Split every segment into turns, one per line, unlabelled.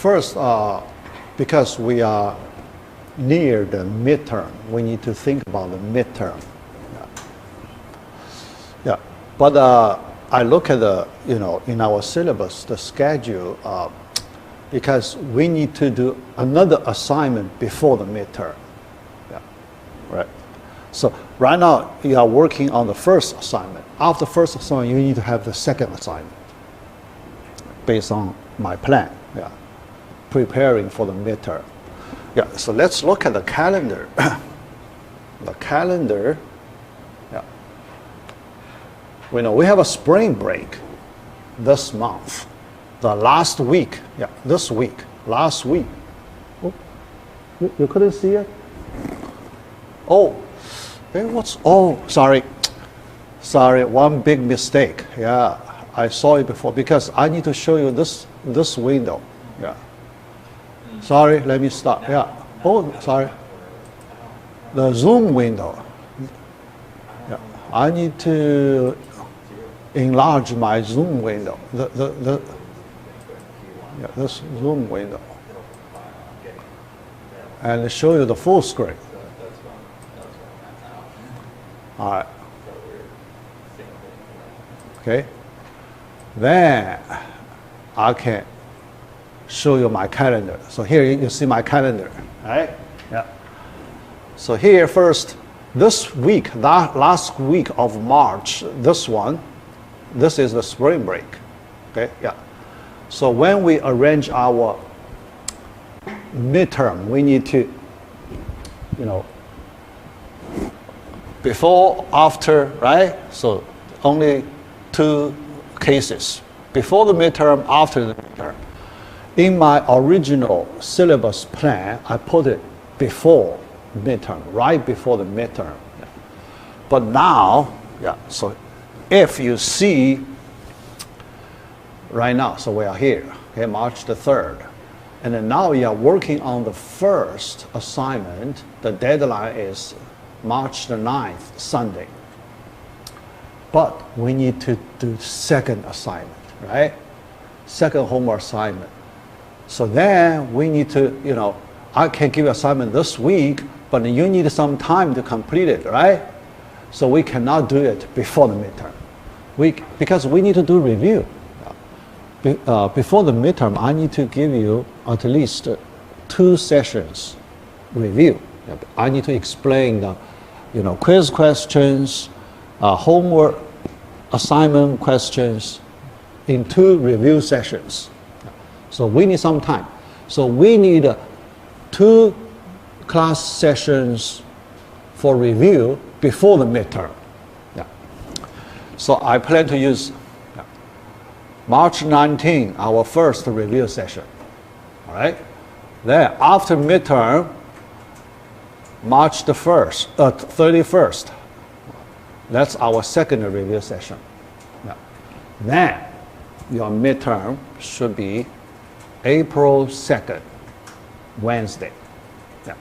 first, because we are near the midterm, we need to think about the midterm. Yeah. But I look at the, in our syllabus, the schedule, because we need to do another assignment before the midterm. Yeah. Right. So right now you are working on the first assignment. After first assignment, you need to have the second assignment based on my plan. Yeah. Preparing for the midterm. Yeah. So let's look at the calendar. The calendar. Yeah. We have a spring break this month. The last week. Yeah. This week. Last week. Oh, you couldn't see it? Oh. Hey, sorry, one big mistake. Yeah, I saw it before because I need to show you this window. Yeah. Sorry, let me stop. Yeah. Oh, sorry. The zoom window. Yeah. I need to enlarge my zoom window. This zoom window. And show you the full screen. All right. Okay. Then I can show you my calendar. So here you see my calendar, right? Yeah. So here first, this week, last week of March, this is the spring break. Okay. Yeah. So when we arrange our midterm, we need to, before, after, right? So only two cases. Before the midterm, after the midterm. In my original syllabus plan, I put it before midterm, right before the midterm. Yeah. But now, so if you see right now, so we are here, okay, March the 3rd. And then now we are working on the first assignment. The deadline is March the 9th, Sunday. But we need to do second assignment, right? Second homework assignment. So then we need to, I can give you assignment this week, but you need some time to complete it, right? So we cannot do it before the midterm. Because we need to do review. Before the midterm, I need to give you at least 2 sessions review. I need to explain the quiz questions, homework assignment questions in 2 review sessions. So we need some time. So we need 2 class sessions for review before the midterm. Yeah. So I plan to use March 19, our first review session. All right. Then after midterm, March the 31st, that's our second review session. Yeah. Then your midterm should be April 2nd, Wednesday. Yeah.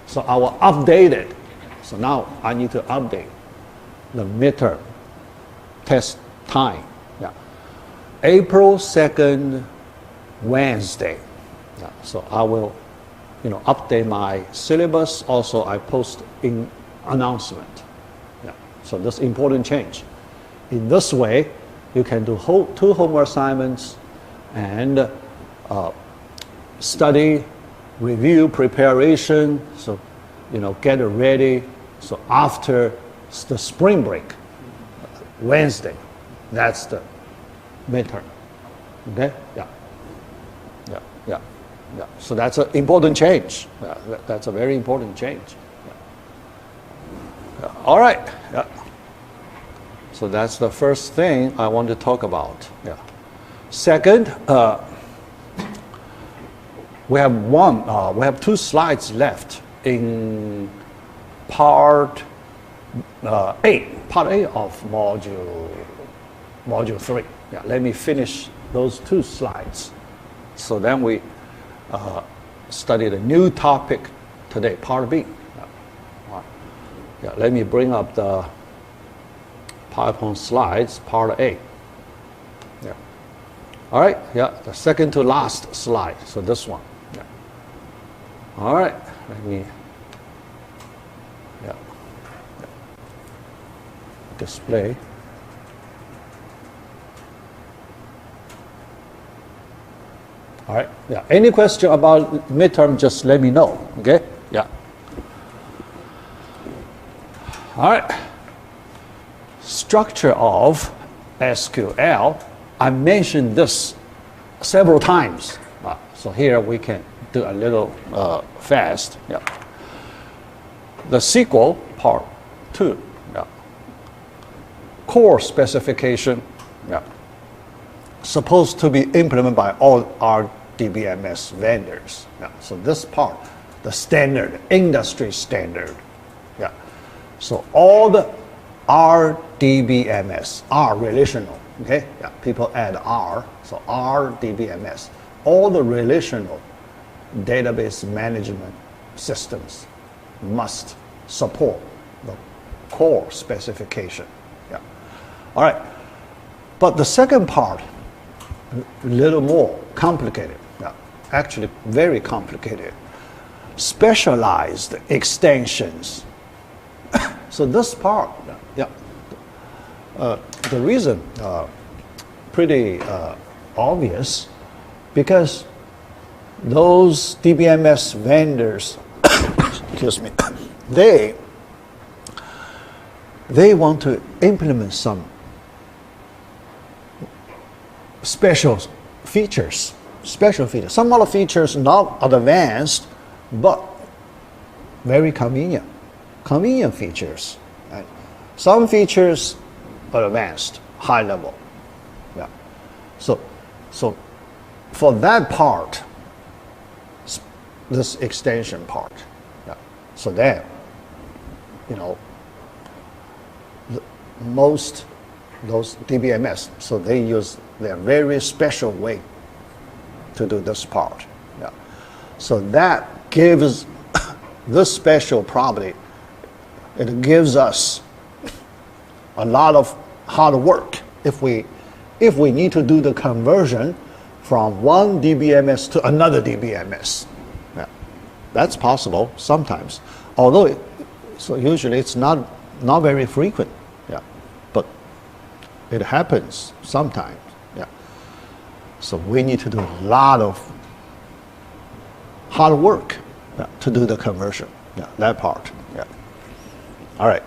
So our updated, so now I need to update the midterm test time. Yeah. April 2nd, Wednesday. Yeah. So I will update my syllabus. Also, I post in announcement. Yeah. So this important change. In this way, you can do 2 homework assignments and study, review, preparation. So, get it ready. So after the spring break, Wednesday, that's the midterm. Okay? Yeah. So that's an important change. That's a very important change. All right. Yeah. So that's the first thing I want to talk about. Yeah. Second, we have 2 slides left in part A of module 3. Yeah. Let me finish those 2 slides. So then we study the new topic today, part B. Yeah, let me bring up the PowerPoint slides, part A. Yeah. All right, yeah, the second to last slide. So this one. Yeah. All right, let me display. All right, yeah. Any question about midterm, just let me know, okay? Yeah. All right. Structure of SQL. I mentioned this several times. So here we can do a little fast. Yeah. The SQL part 2. Yeah. Core specification. Yeah. Supposed to be implemented by all our DBMS vendors. Yeah. So this part, the standard, industry standard. Yeah. So all the RDBMS, R relational, okay? Yeah, people add R, so RDBMS. All the relational database management systems must support the core specification. Yeah. All right. But the second part, a little more complicated. Yeah. Actually, very complicated. Specialized extensions. So this part, yeah, the reason pretty obvious, because those DBMS vendors, excuse me, they want to implement some special features. Some of the features not advanced, but very convenient features. Right? Some features are advanced, high level. Yeah. So for that part, this extension part, yeah. So then, most those DBMS, so they use their very special way to do this part. Yeah. So that gives this special property. It gives us a lot of hard work if we need to do the conversion from one DBMS to another DBMS. Yeah. That's possible sometimes, although so usually it's not very frequent. Yeah. But it happens sometimes. Yeah. So we need to do a lot of hard work, yeah, to do the conversion. Yeah, that part. Yeah. All right.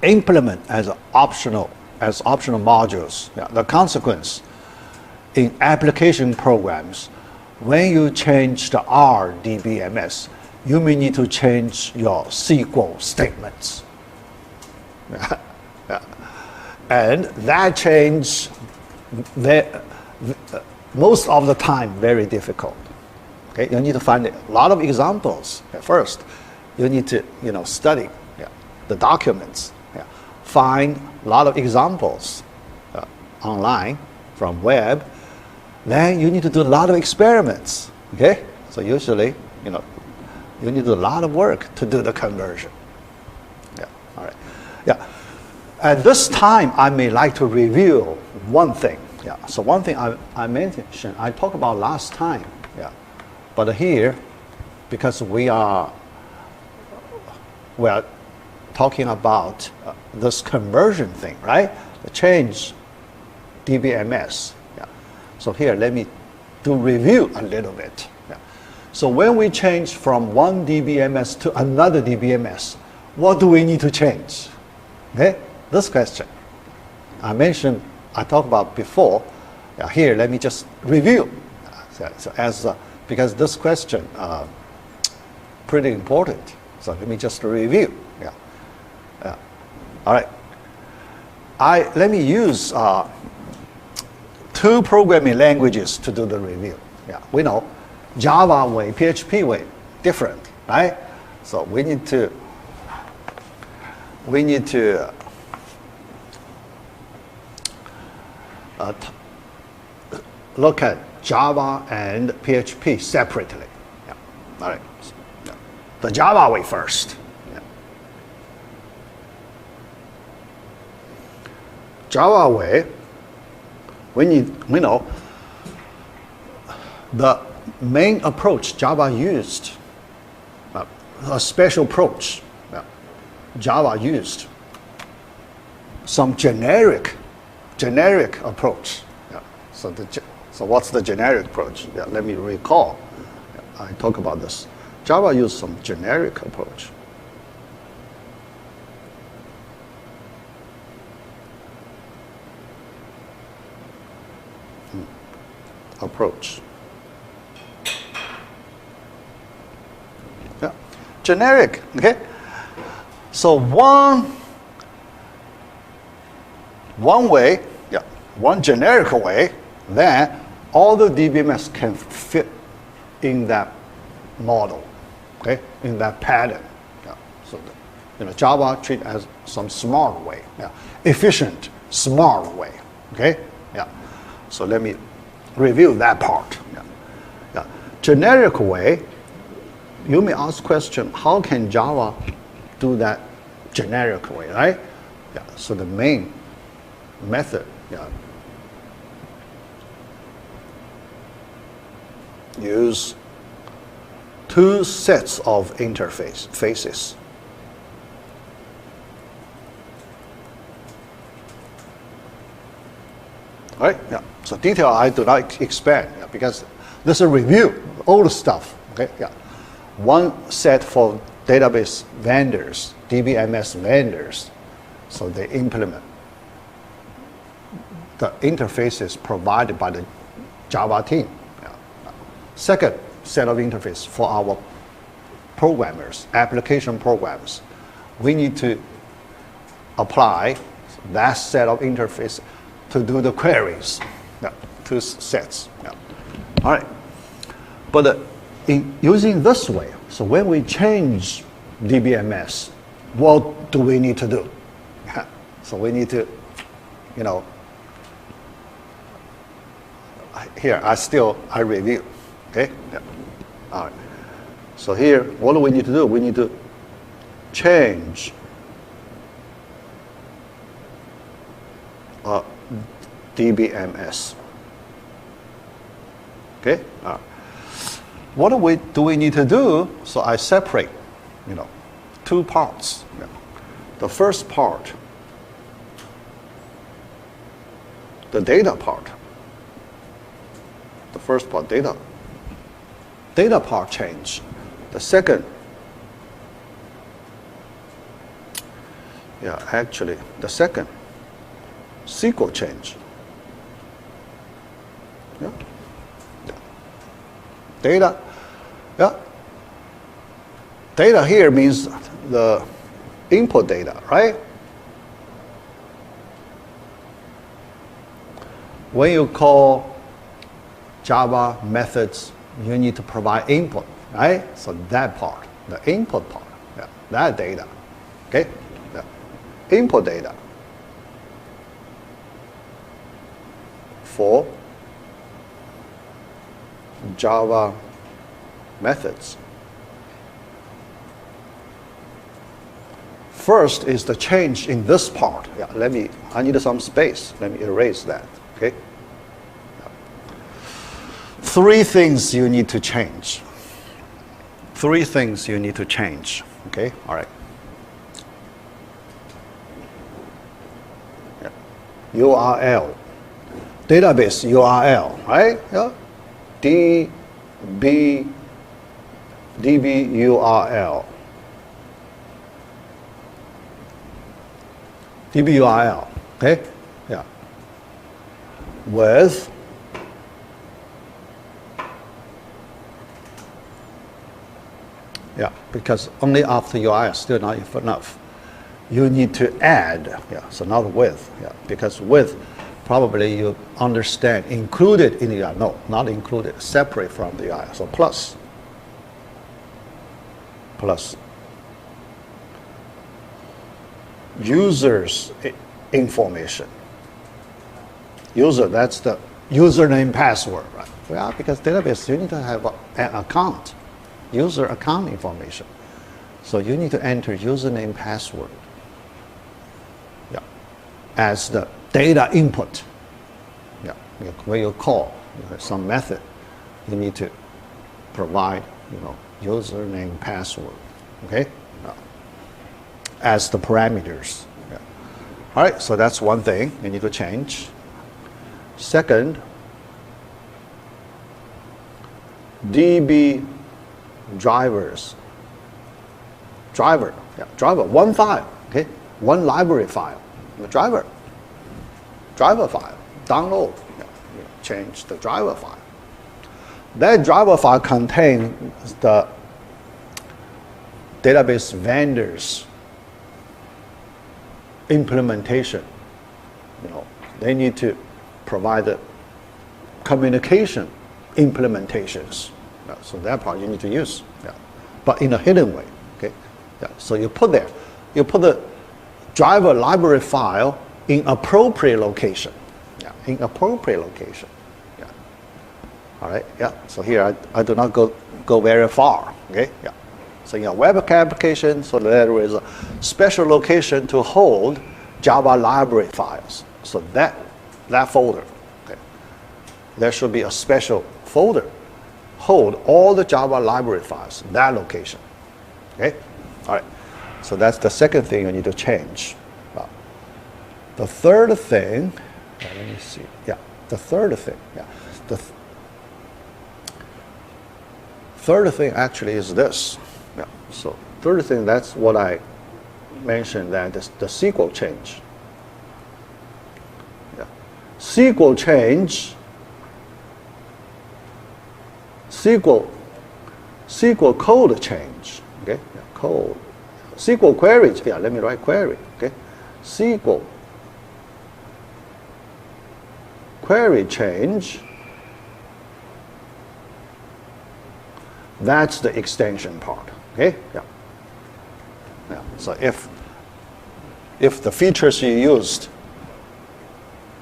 Implement as optional modules. Yeah. The consequence in application programs, when you change the RDBMS, you may need to change your SQL statements. Yeah. Yeah. And that change, most of the time, very difficult. Okay, you need to find a lot of examples. First, you need to study, yeah, the documents, yeah, find a lot of examples online from web. Then you need to do a lot of experiments. Okay, so usually you need to do a lot of work to do the conversion. Yeah, all right, yeah. At this time, I may like to review one thing. Yeah, so one thing I mentioned, I talked about last time. Yeah. But here, because we are talking about this conversion thing, right? The change DBMS. Yeah. So here, let me do review a little bit. Yeah. So when we change from one DBMS to another DBMS, what do we need to change? Okay, this question I talked about before. Yeah, here, let me just review. So because this question pretty important. So let me just review. Yeah. Yeah. All right. Let me use two programming languages to do the review. Yeah. We know Java way, PHP way, different, right? So we need to look at Java and PHP separately. Yeah. All right. So, yeah. The Java way first. Yeah. Java way, We know the main approach Java used, a special approach. Java used some generic approach. So what's the generic approach? Let me recall. I talk about this. Java used some generic approach. Generic, okay? So one way, one generic way, then all the DBMS can fit in that model, okay? In that pattern. So Java treat as some smart way, efficient, smart way, okay? So let me review that part. Generic way, you may ask question, how can Java do that generic way, right? So the main method, use two sets of faces. All right? So detail I do not expand because this is a review, old stuff. Okay? One set for database vendors, DBMS vendors, so they implement the interfaces provided by the Java team. Second set of interface for our programmers, application programs. We need to apply that set of interface to do the queries. Two sets. All right. But in using this way, so when we change DBMS, what do we need to do? So we need to, here I review, okay? All right. So here, what do we need to do? We need to change DBMS. Okay. What do we need to do? So I separate, two parts. The first part, the data part. The first part, data part change. The second, actually, the second, SQL change. Data, data here means the input data, right? When you call Java methods, you need to provide input, right? So that part, the input part, that data, okay? Input data for Java methods. First is the change in this part. I need some space. Let me erase that, okay? Three things you need to change. Three things you need to change, okay? All right. URL, database URL, right? DB URL. DB URL, okay? With because only after URL is still not enough. You need to add, so not with, because with probably you understand included in the URL. No, not included, separate from the URL. So plus users information. User, that's the username password, right? Because database, you need to have an account, user account information. So you need to enter username password as the data input. when you call some method, you need to provide, username, password, okay, as the parameters. Yeah. All right, so that's one thing you need to change. Second, DB drivers. Driver, one file, okay, one library file. The driver file, download, change the driver file. That driver file contains the database vendors implementation. They need to provide the communication implementations. So that part you need to use, but in a hidden way. Okay, so you put the driver library file in appropriate location. In appropriate location. All right. So here I do not go very far. Okay. So in a web application, so there is a special location to hold Java library files. So that folder, okay, there should be a special folder hold all the Java library files in that location. Okay. All right. So that's the second thing you need to change. The third thing, let me see. The third thing. The third thing actually is this. So third thing, that's what I mentioned, that is the SQL change. SQL change. SQL code change. Okay. Code. SQL query. Let me write query. Okay. SQL query change. That's the extension part. Okay. So if the features you used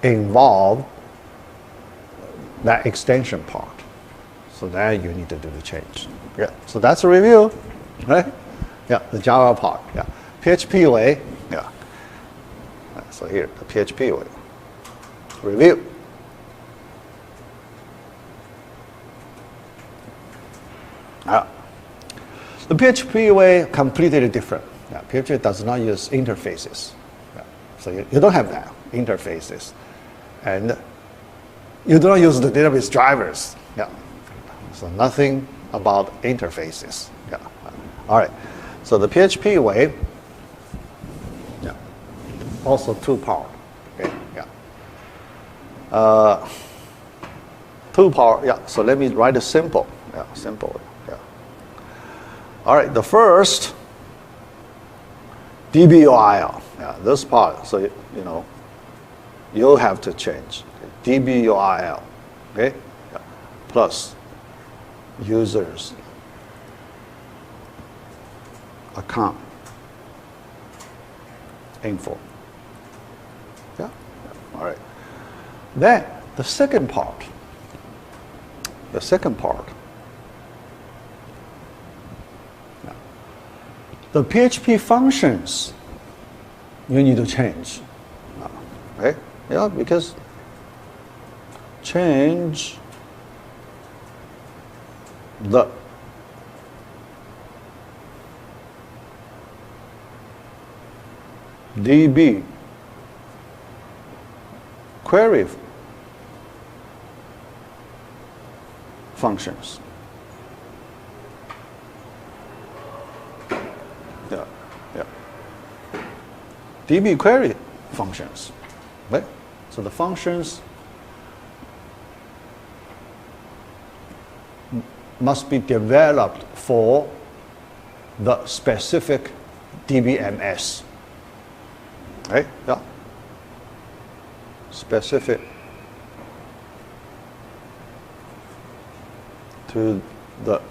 involve that extension part, so then you need to do the change. So that's a review, right? The Java part. PHP way. So here, the PHP way. Review. The PHP way completely different. PHP does not use interfaces. So you don't have that, interfaces. And you do not use the database drivers. So nothing about interfaces. All right. So the PHP way, also two-part. Okay. Two-part. So let me write it simple. Simple. All right, the first, DBUIL. This part, so you'll have to change. DBUIL, okay? Plus users account info. All right. Then the second part. The PHP functions you need to change. Okay? Because change the DB query functions. DB query functions, right? So the functions must be developed for the specific DBMS, right? Specific to the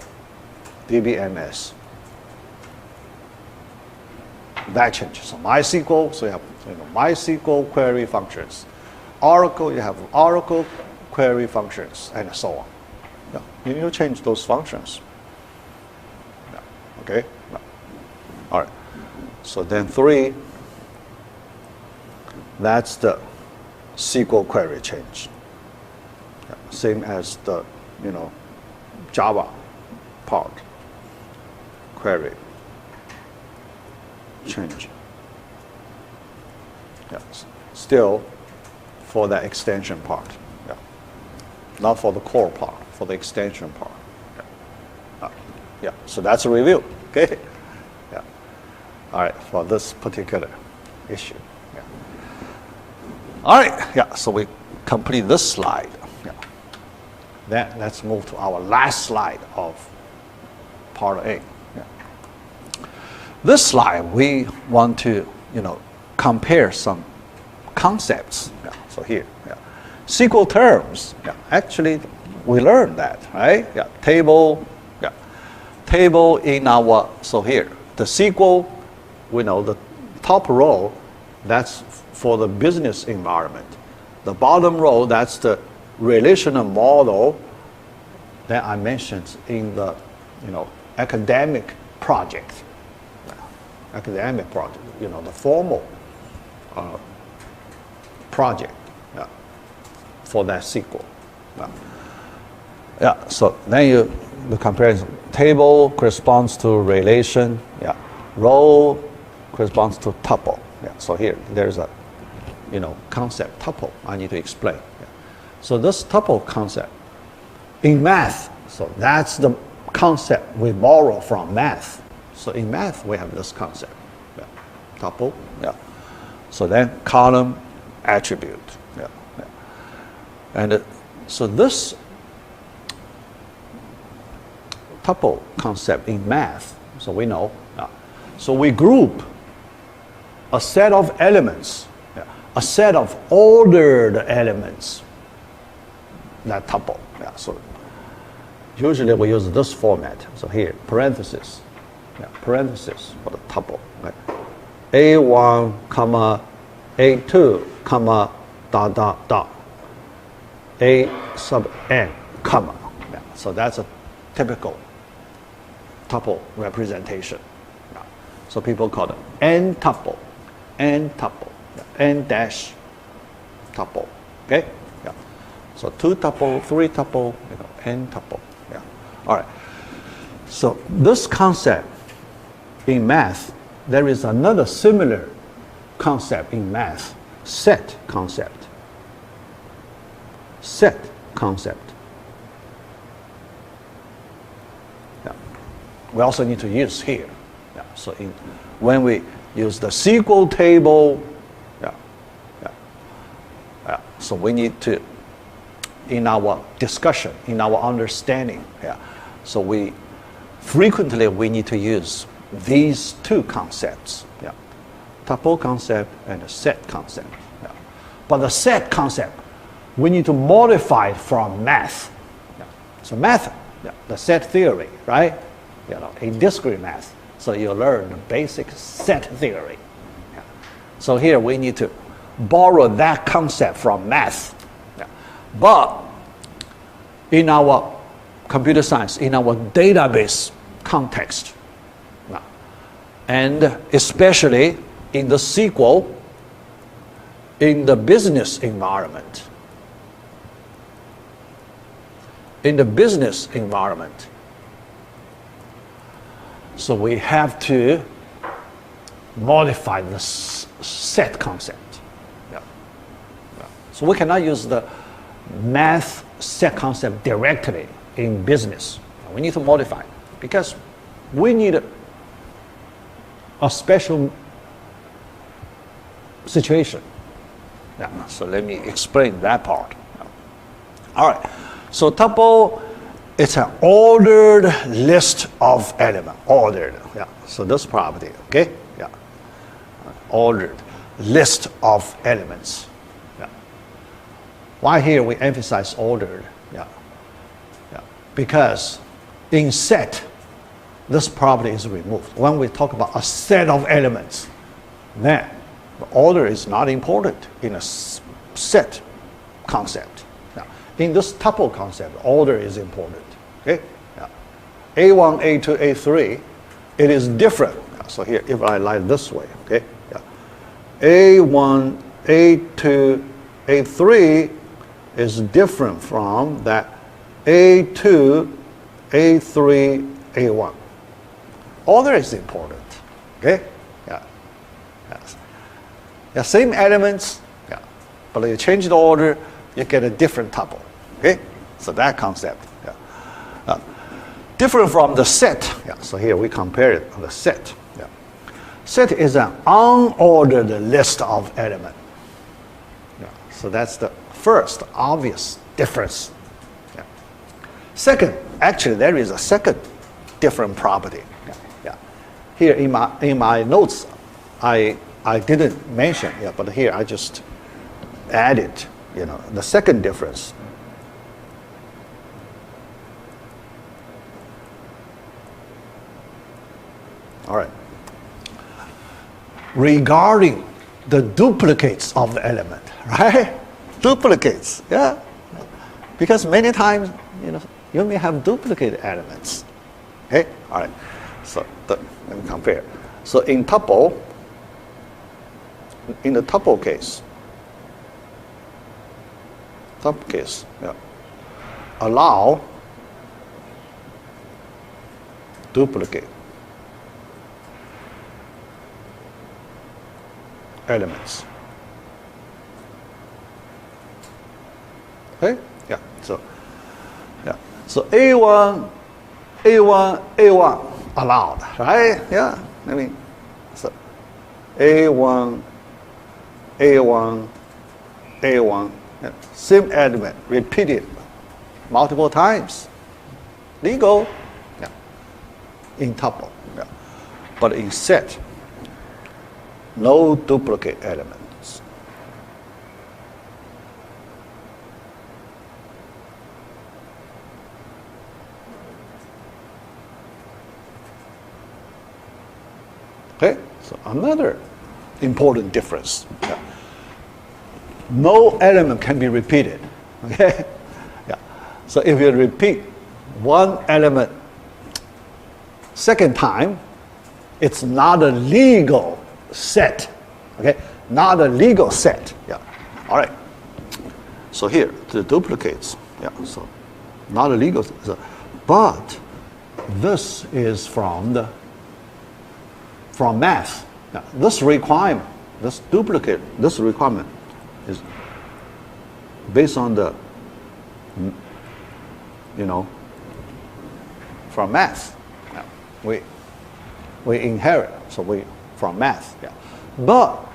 DBMS. That changes. So MySQL, so you have MySQL query functions. Oracle, you have Oracle query functions, and so on. You need to change those functions. Okay. All right. So then 3. That's the SQL query change. same as the, Java part. Query. Change. Yeah. Still for the extension part. Yeah. Not for the core part, for the extension part. Yeah. Yeah. So that's a review. Okay. Yeah. All right. For this particular issue. Yeah. All right. Yeah. So we complete this slide. Yeah. Then let's move to our last slide of part A. Yeah. This slide we want to, compare some concepts. Yeah. So here, yeah. SQL terms. Yeah. Actually, we learned that, right? Yeah. Table. Yeah. Table in our. So here, the SQL. We know the top row. That's for the business environment. The bottom row. That's the relational model that I mentioned in the, academic project. Yeah. Academic project. The formal. Project, yeah, for that SQL. Yeah. Yeah. So then the comparison table corresponds to relation. Yeah. Row corresponds to tuple. Yeah. So here there's a, concept tuple I need to explain. Yeah. So this tuple concept in math. So that's the concept we borrow from math. So in math we have this concept. Yeah. Tuple. Yeah. So then column attribute. Yeah, yeah. And so this tuple concept in math, so we know. So we group a set of elements, a set of ordered elements, that tuple. Yeah, so usually we use this format. So here, parenthesis, parenthesis for the tuple. Right? A1, comma, A2, comma, dot, dot, dot. A sub n, comma. Yeah. So that's a typical tuple representation. Yeah. So people call it n tuple, n tuple, n dash tuple. Okay? Yeah. So 2 tuple, 3 tuple, n tuple. Yeah. All right. So this concept in math, there is another similar concept in math, set concept. Set concept. Yeah. We also need to use here. Yeah. So when we use the SQL table, so we need to, in our discussion, in our understanding, so we need to use these two concepts, tuple concept and the set concept. Yeah. But the set concept, we need to modify it from math. Yeah. So math, the set theory, right? In discrete math. So you learn the basic set theory. Yeah. So here we need to borrow that concept from math. Yeah. But in our computer science, in our database context, and especially in the SQL, in the business environment. In the business environment. So we have to modify the set concept. Yeah. Yeah. So we cannot use the math set concept directly in business. We need to modify it because we need a special situation. Yeah. So let me explain that part. All right. So tuple, it's an ordered list of elements. Ordered. Yeah. So this property. Okay. Yeah. Ordered list of elements. Yeah. Why here we emphasize ordered? Yeah. Yeah. Because in set, this property is removed. When we talk about a set of elements, then the order is not important in a set concept. Now, in this tuple concept, order is important. Okay? Yeah. A1, A2, A3, it is different. So here, if I write this way, okay? Yeah. A1, A2, A3 is different from that A2, A3, A1. Order is important, okay? Yeah, yes. Yeah, same elements, yeah, but you change the order, you get a different tuple, okay? So that concept, yeah. Different from the set, yeah, so here we compare it on the set, yeah. Set is an unordered list of elements. Yeah, so that's the first obvious difference. Yeah. Second, actually there is a second different property. Yeah. Yeah. Here in my notes, I didn't mention, yeah, but here I just added, you know, the second difference. All right. Regarding the duplicates of the element, right? Duplicates, yeah. Because many times, you know, you may have duplicate elements. Okay, all right. So let me compare. So in the tuple case, yeah, allow duplicate elements. Okay? Yeah. So A1 allowed, right? Yeah. I mean, so A1, yeah. Same element repeated multiple times. Legal, yeah. In tuple, yeah. But in set, no duplicate elements. Okay, so another important difference. Yeah. No element can be repeated. Okay, yeah. So if you repeat one element second time, it's not a legal set. Okay, not a legal set. Yeah. All right. So here the duplicates. Yeah. So not a legal set. So, but this is from math. Now, this requirement, this duplicate, this requirement is based on the, you know, from math. Yeah. We inherit, so we from math. Yeah. But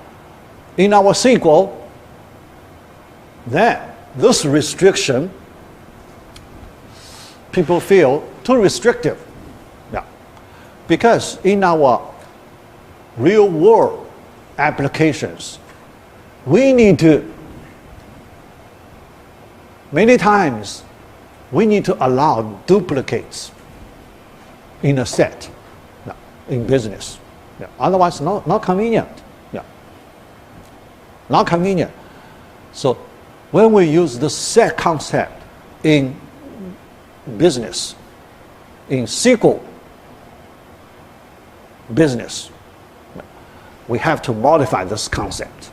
in our SQL, then this restriction, people feel too restrictive. Yeah. Because in our real world applications, many times, we need to allow duplicates in a set, yeah, in business. Yeah. Otherwise, not convenient. Yeah. Not convenient. So when we use the set concept in business, in SQL business, we have to modify this concept.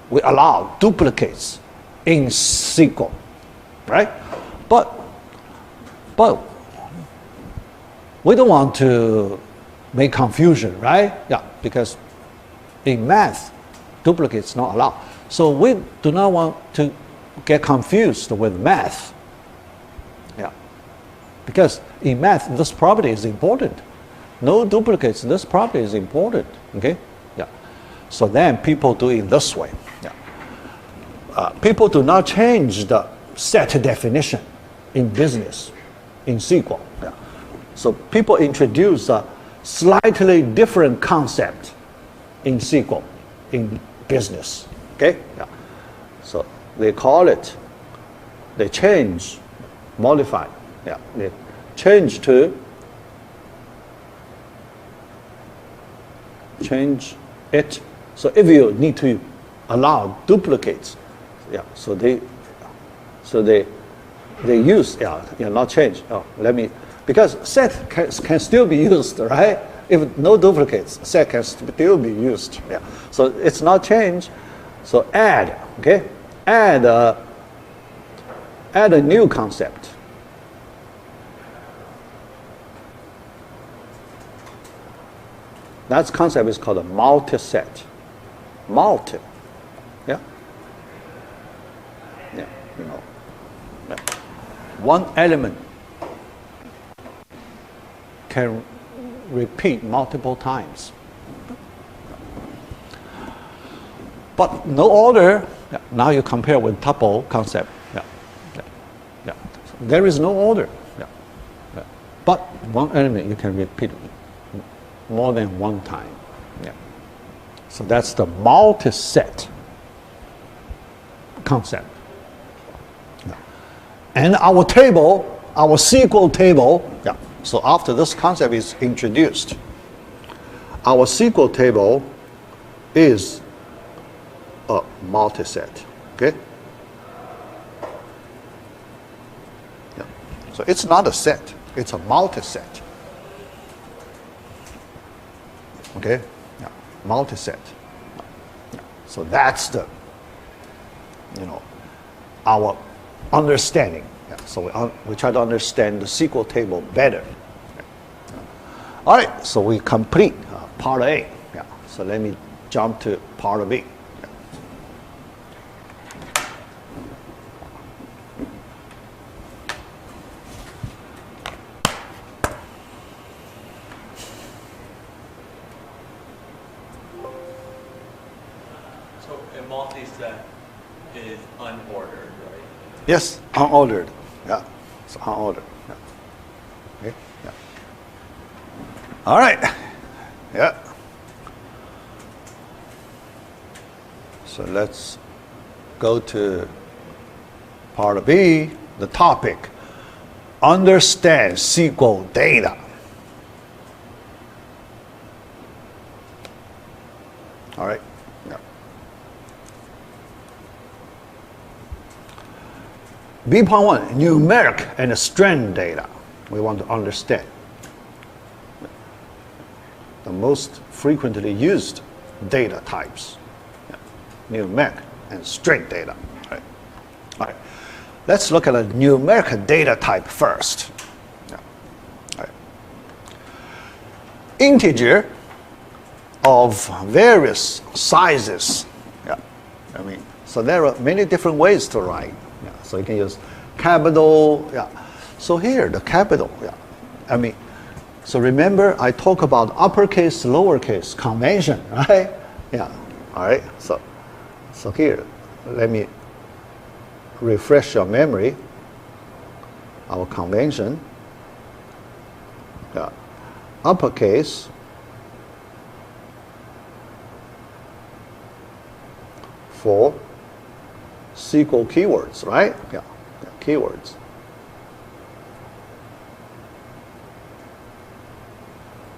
We allow duplicates in SQL, right? But we don't want to make confusion, right? Yeah, because in math, duplicates not allowed. So we do not want to get confused with math. Yeah, because in math, this property is important. No duplicates, this property is important, okay? Yeah. So then people do it this way. Yeah. People do not change the set definition in business, in SQL. Yeah. So people introduce a slightly different concept in SQL, in business, okay? Yeah. So they call it, they change, modify, yeah. They change it. So if you need to allow duplicates, yeah. So they use, yeah, not change. Oh, because set can still be used, right? If no duplicates, set can still be used. Yeah. So it's not change. So add, okay? add a new concept. That concept is called a multi-set. Multi. Yeah. Yeah. You know. Yeah. One element can repeat multiple times. But no order. Yeah. Now you compare with tuple concept. Yeah. Yeah. Yeah. There is no order. Yeah. Yeah. But one element you can repeat more than one time. Yeah. So that's the multi-set concept. Yeah. And our table, our SQL table, yeah. So after this concept is introduced, our SQL table is a multi-set. Okay? Yeah. So it's not a set, it's a multi-set. Okay? Yeah. Multi-set. Yeah. So that's the, our understanding. Yeah. So we try to understand the SQL table better. Yeah. All right, so we complete part A. Yeah. So let me jump to part B.
Multi-set is unordered, right?
Yes, unordered. Yeah, it's unordered. Yeah. Okay. Yeah. All right. Yeah. So let's go to part B, the topic, understand SQL data. All right. B.1, numeric and string data. We want to understand the most frequently used data types, numeric and string data. Right. All right. Let's look at a numeric data type first. Yeah. All right. Integer of various sizes. Yeah. So there are many different ways to write. Yeah, so you can use capital. Yeah. So here, the capital. Yeah. So remember I talk about uppercase, lowercase convention, right? Yeah. All right. So here, let me refresh your memory. Our convention. Yeah. Uppercase. For SQL keywords, right? Yeah, keywords.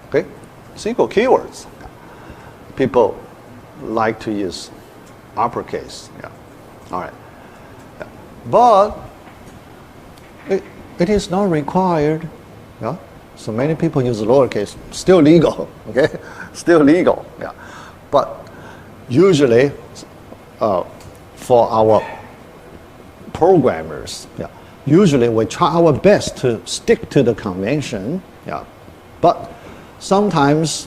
Okay, SQL keywords. People like to use uppercase. Yeah, all right. Yeah. But it is not required. Yeah, so many people use lowercase. Still legal. Okay, still legal. Yeah, but usually. For our programmers, yeah, usually we try our best to stick to the convention, yeah, but sometimes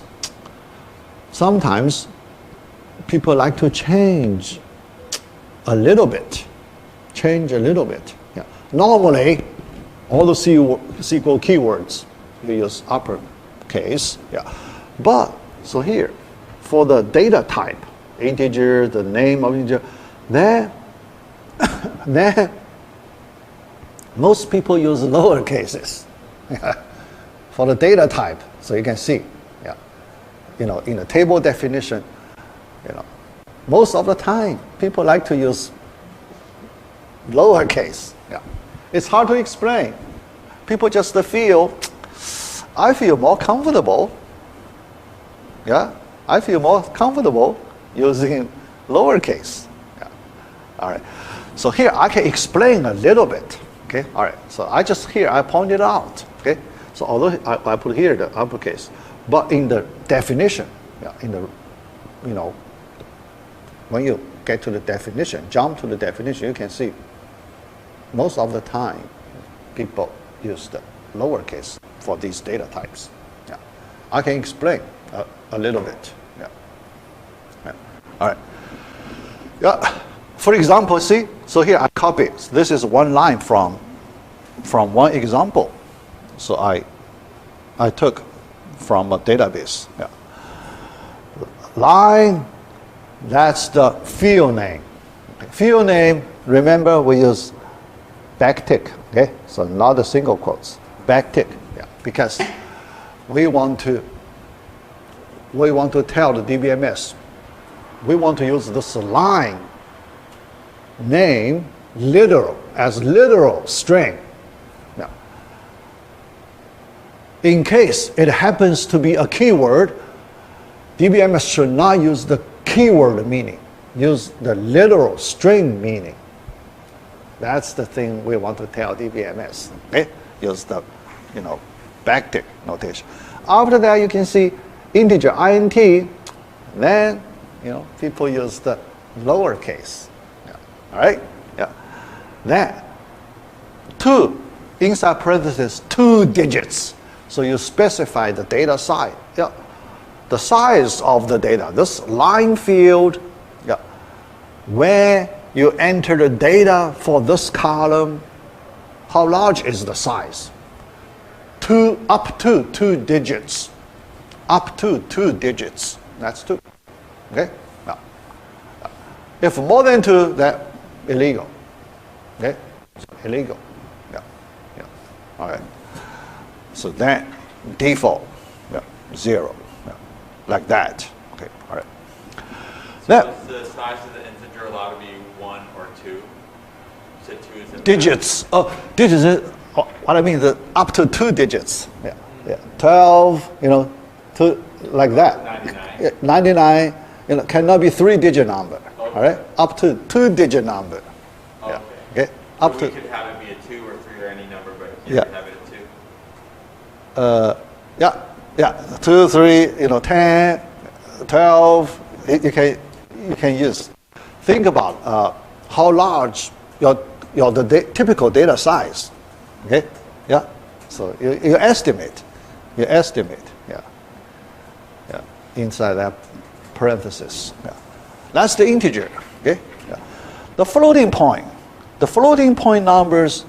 people like to change a little bit, yeah. Normally, all the SQL keywords you use uppercase, yeah, but so here for the data type. Integer, the name of integer, there most people use lower cases for the data type. So you can see, yeah, in the table definition, most of the time people like to use lowercase. Yeah, it's hard to explain. People just feel, I feel more comfortable. Yeah, I feel more comfortable using lowercase. Yeah. All right. So here I can explain a little bit. Okay. All right. So I pointed out. Okay. So although I put here the uppercase, but in the definition, yeah, in the, when you get to the definition, jump to the definition, you can see most of the time people use the lowercase for these data types. Yeah. I can explain a little bit. Yeah. Yeah. All right. Yeah. For example, see, so here I copy. This is one line from one example. So I took from a database. Yeah. Line, that's the field name. Field name, remember we use backtick, okay? So not the single quotes, backtick, yeah, because we want to tell the DBMS, we want to use this line name literal, as literal string. Now, in case it happens to be a keyword, DBMS should not use the keyword meaning, use the literal string meaning. That's the thing we want to tell DBMS. Okay? Use the, backtick notation. After that, you can see integer int. Then, people use the lowercase. Yeah. All right? Yeah. Then, 2 inside parentheses, 2 digits. So you specify the data size. Yeah. The size of the data. This line field. Yeah. Where you enter the data for this column, how large is the size? Up to 2 digits. Up to 2 digits. That's 2. Okay? Now, if more than 2, that's illegal. Okay? So illegal. Yeah. Yeah. All right. So then default, 0. Yeah. Like that. Okay. All right.
So
now,
is the size of the integer allowed to be 1 or 2? You said 2 is
digits. Oh, digits. What I mean, up to 2 digits. Yeah. Yeah. 12. 2 like that.
99.
99. Cannot be 3-digit number.
Okay.
All right. Up to 2-digit number.
Okay.
Yeah. Okay. Up
so
to.
we could have it be a 2 or 3 or any number, but you
Yeah.
could have it at 2.
Yeah. 2, 3. 10, 12. You can use. Think about how large the typical data size. Okay. Yeah. So you estimate. You estimate. Yeah. Yeah. Inside that parenthesis. Yeah. That's the integer. Okay. Yeah. The floating point. The floating point numbers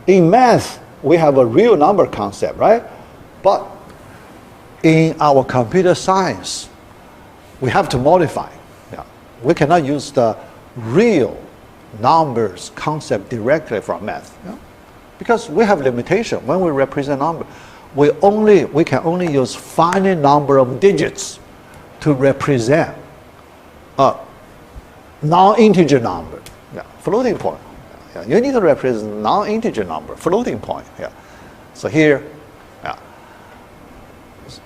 in math we have a real number concept, right? But in our computer science, we have to modify. Yeah. We cannot use the real numbers concept directly from math. Yeah? Because we have limitation. When we represent number, we can only use finite number of digits to represent a non-integer number. Yeah. Floating point. Yeah. You need to represent non-integer number, floating point. Yeah. So here, yeah.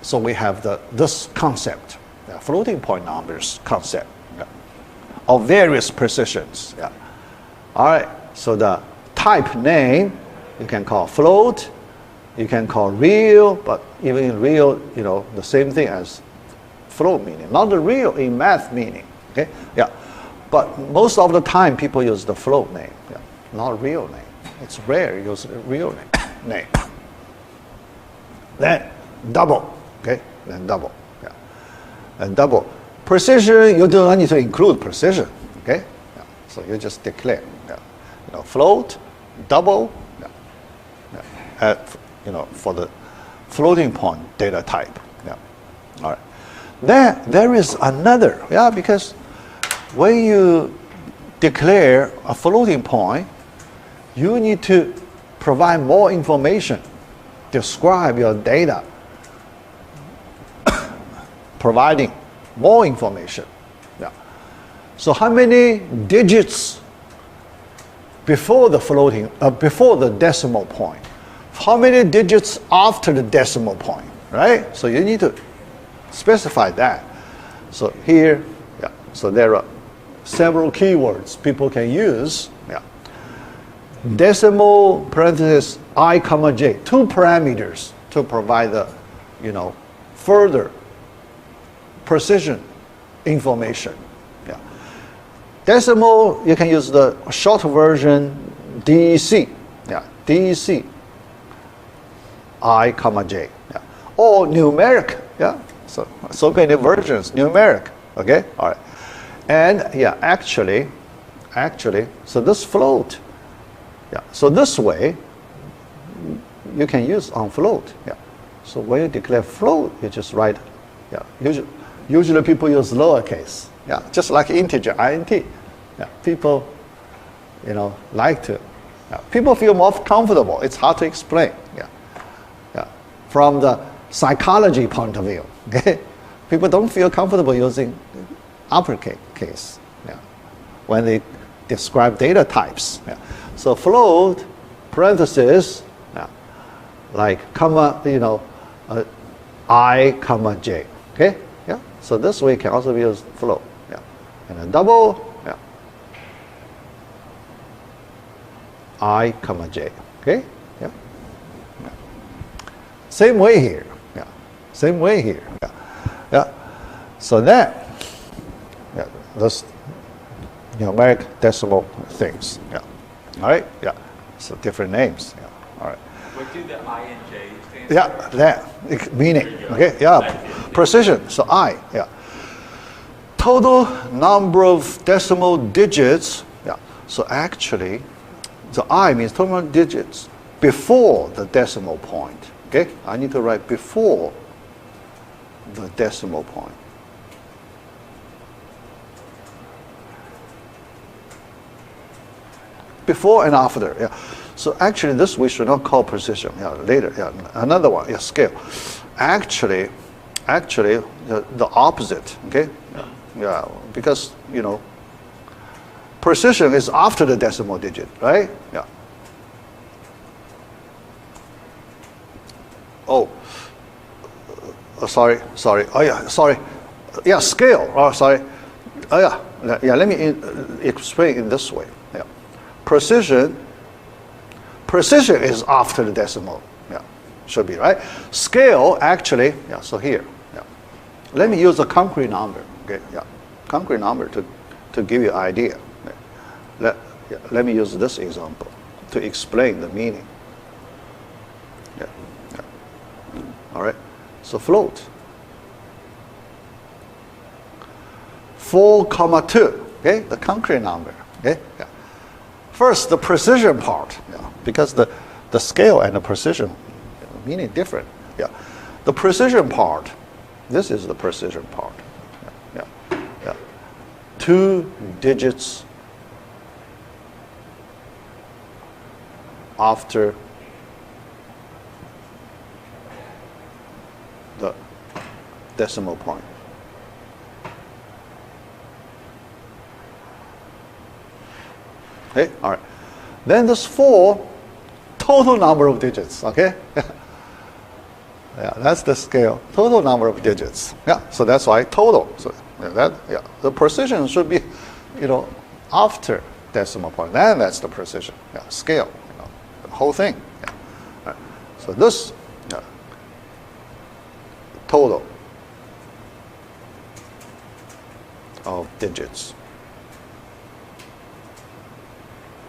So we have this concept, floating point numbers concept, of various precisions. Yeah. All right. So the type name you can call float, you can call real, but even in real, the same thing as float meaning, not the real in math meaning. Okay. Yeah. But most of the time, people use the float name, not real name. It's rare to use the real name. Then double. Okay. Then double. Yeah. And double. Precision, you don't need to include precision. Okay. Yeah. So you just declare. Yeah. Float, double. Yeah. Yeah. For the floating point data type. Yeah. All right. Then there is another. Yeah. Because when you declare a floating point, you need to provide more information, describe your data, providing more information. Yeah. So how many digits before the decimal point? How many digits after the decimal point, right? So you need to specify that. So here, yeah. So there are several keywords people can use. Yeah. Decimal parenthesis I comma j, 2 parameters to provide the, further precision information. Yeah. Decimal, you can use the short version, DEC. Yeah, DEC, I comma j. Yeah. Or numeric. Yeah, so many versions, numeric. Okay, all right. And yeah, actually, so this float. Yeah, so this way, you can use on float. Yeah. So when you declare float, you just write. Yeah. Usually people use lowercase. Yeah, just like integer, int. Yeah. People, like to. Yeah. People feel more comfortable. It's hard to explain. Yeah. Yeah. From the psychology point of view, okay, people don't feel comfortable using uppercase. Yeah. When they describe data types. Yeah. So float, parenthesis, yeah, like comma, I comma j. Okay. Yeah. So this way can also be used float. Yeah. And a double. Yeah. I comma j. Okay. Yeah. Yeah. Same way here. Yeah. Same way here. Yeah. Yeah. So that. Yeah. Those numeric decimal things. Yeah. All right. Yeah. So different names. Yeah. All right.
What do the I and J stand for?
Yeah. That meaning. Okay. Yeah. Precision. So I. Yeah. Total number of decimal digits. Yeah. So actually, the I means total number of digits before the decimal point. Okay. I need to write before the decimal point. Before and after. Yeah. So actually, this we should not call precision. Yeah. Later. Yeah. Another one. Yeah. Scale. Actually, the opposite. Okay. Yeah. Yeah, because, precision is after the decimal digit, right? Yeah. Oh, sorry. Oh, yeah, sorry. Yeah, scale. Oh, sorry. Oh, yeah. Yeah, let me explain in this way. Yeah. Precision is after the decimal. Yeah, should be, right? Scale, actually, yeah, so here. Yeah. Let me use a concrete number. Okay, yeah, concrete number to give you an idea. Let me use this example to explain the meaning. Yeah, yeah. All right. So float 4,2. Okay, the concrete number. Okay. Yeah. First, the precision part. Yeah, because the scale and the precision meaning different. Yeah, the precision part. This is the precision part. 2 digits after the decimal point. Okay, all right. Then this 4, total number of digits, okay? Yeah, that's the scale, total number of digits. Yeah, so that's why total. So the precision should be, after decimal point. Then that's the precision. Yeah, scale. The whole thing. Yeah. Right. So this total of digits.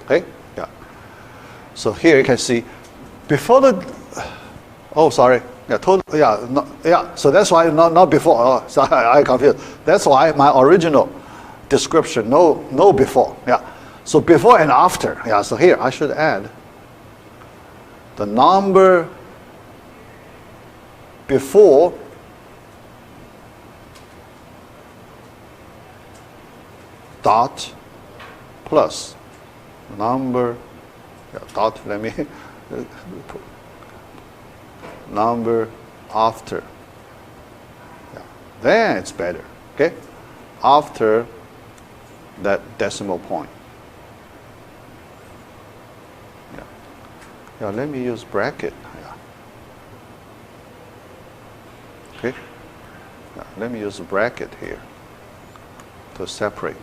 Okay. Yeah. So here you can see before the. Oh, sorry. Yeah, total. Yeah, no, yeah. So that's why not before. Oh, sorry, I confused. That's why my original description no before. Yeah. So before and after. Yeah. So here I should add the number before dot plus number. Yeah, dot. Let me. Number after. Yeah. Then it's better. Okay? After that decimal point. Yeah. Yeah, let me use bracket. Yeah. Okay? Yeah, let me use a bracket here to separate.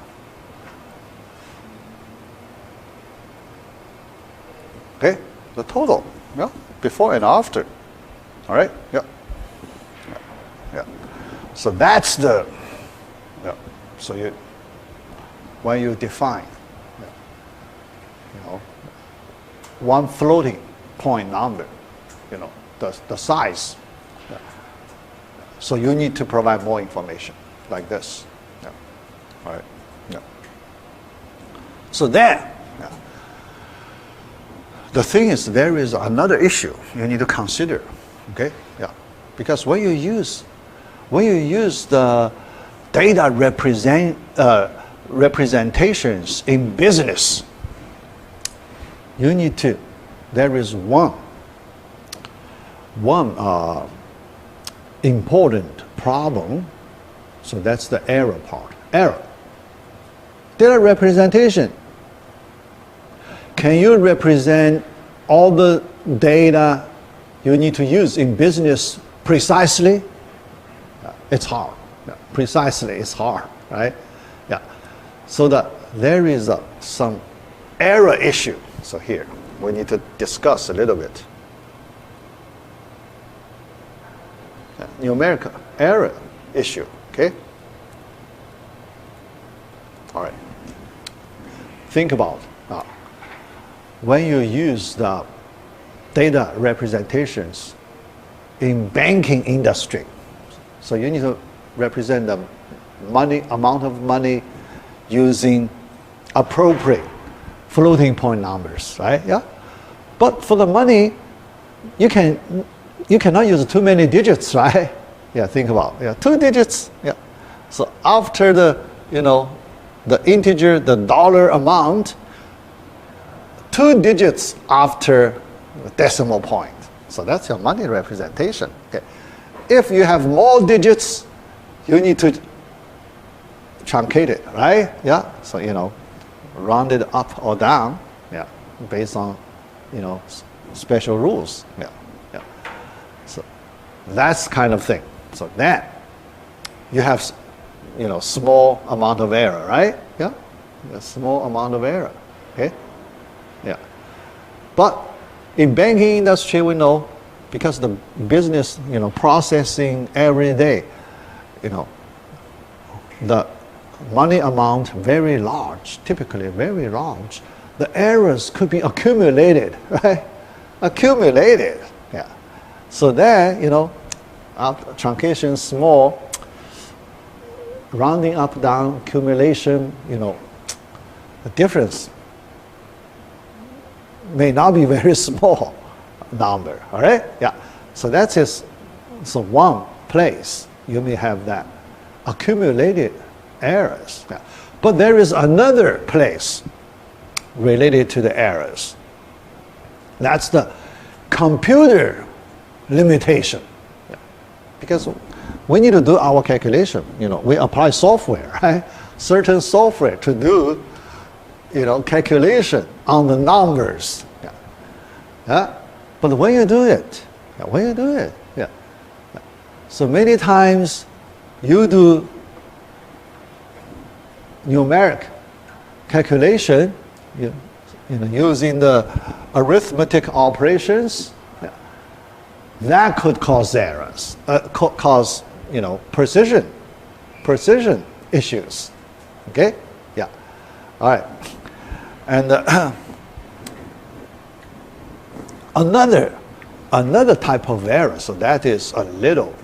Okay? The total. Yeah? Before and after. All right? Yeah. Yeah. Yeah. So that's the, yeah. So when you define, one floating point number, the size. Yeah. So you need to provide more information like this. Yeah. All right. Yeah. So then, the thing is, there is another issue you need to consider. Okay. Yeah. Because when you use the data representations in business, there is one important problem. So that's the error part. Error. Data representation. Can you represent all the data you need to use in business precisely? It's hard. Precisely, it's hard, right? Yeah. So there is some error issue. So here, we need to discuss a little bit. Numerical error issue, okay? All right. Think about when you use the data representations in banking industry. So you need to represent the amount of money using appropriate floating point numbers, right? Yeah. But for the money, you cannot use too many digits, right? Yeah. Think about 2 digits. Yeah. So after the integer, the dollar amount, 2 digits after the decimal point. So that's your money representation. Okay. If you have more digits, you need to truncate it, right? Yeah. So round it up or down, yeah, based on special rules. Yeah. Yeah. So that's kind of thing. So then you have small amount of error, right? Yeah. A small amount of error. Okay. Yeah. But in banking industry, we know, because the business processing every day, the money amount very large, typically very large, the errors could be accumulated, right? Accumulated, yeah. So then, truncation small, rounding up, down, accumulation, the difference may not be very small number, all right? Yeah. So that's just one place you may have that accumulated errors. Yeah. But there is another place related to the errors. That's the computer limitation. Yeah. Because we need to do our calculation. We apply software, right? Certain software to do, calculation on the numbers. Yeah. Yeah. But when you do it, yeah. So many times you do numeric calculation, using the arithmetic operations, yeah. That could cause errors, cause precision issues. Okay, yeah, all right, and another type of error. So that is a little